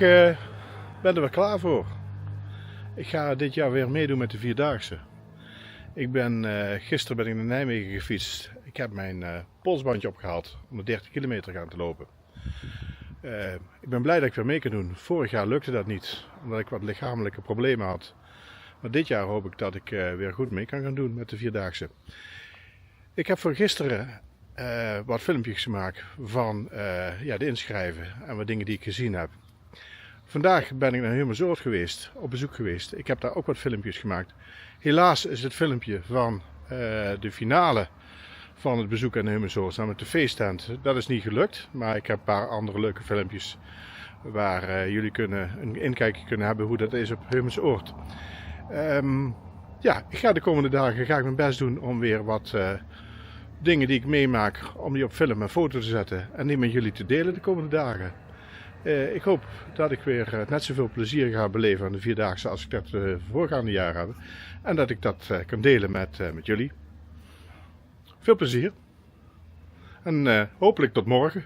Ik ben er weer klaar voor. Ik ga dit jaar weer meedoen met de Vierdaagse. Gisteren ben ik naar Nijmegen gefietst. Ik heb mijn polsbandje opgehaald om de 30 kilometer gaan te lopen. Ik ben blij dat ik weer mee kan doen. Vorig jaar lukte dat niet, omdat ik wat lichamelijke problemen had. Maar dit jaar hoop ik dat ik weer goed mee kan gaan doen met de Vierdaagse. Ik heb voor gisteren wat filmpjes gemaakt van de inschrijven en wat dingen die ik gezien heb. Vandaag ben ik naar Hummersoord geweest, op bezoek geweest. Ik heb daar ook wat filmpjes gemaakt. Helaas is het filmpje van de finale van het bezoek aan Hummersoord, namelijk de feesttent, dat is niet gelukt. Maar ik heb een paar andere leuke filmpjes waar jullie een inkijkje kunnen hebben hoe dat is op Hummersoord. Ik ga de komende dagen mijn best doen om weer wat dingen die ik meemaak, om die op film en foto te zetten en die met jullie te delen de komende dagen. Ik hoop dat ik weer net zoveel plezier ga beleven aan de Vierdaagse als ik dat de voorgaande jaren heb. En dat ik dat kan delen met jullie. Veel plezier. En hopelijk tot morgen.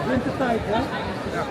Wintertijd, hè? Ja.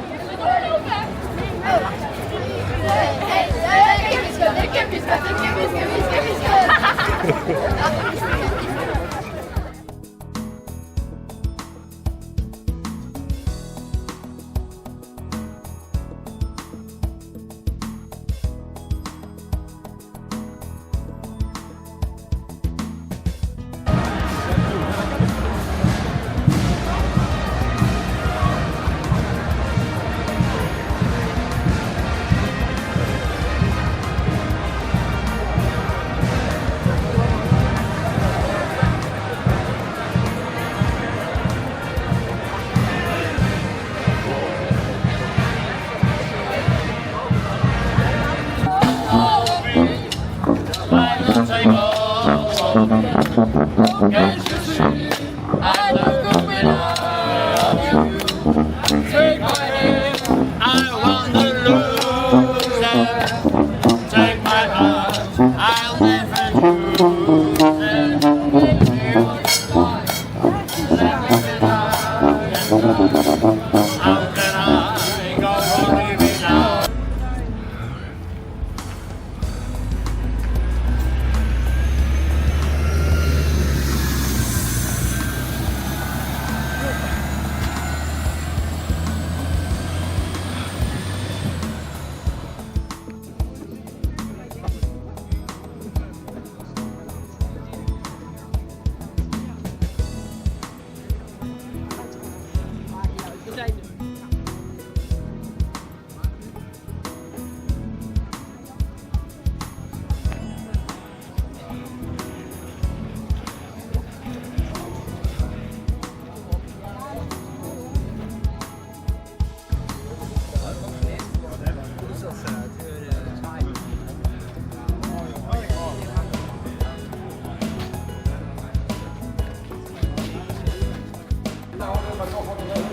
maar toch wat een leuk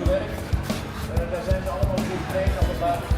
gewerkt. Daar zijn Dankjewel.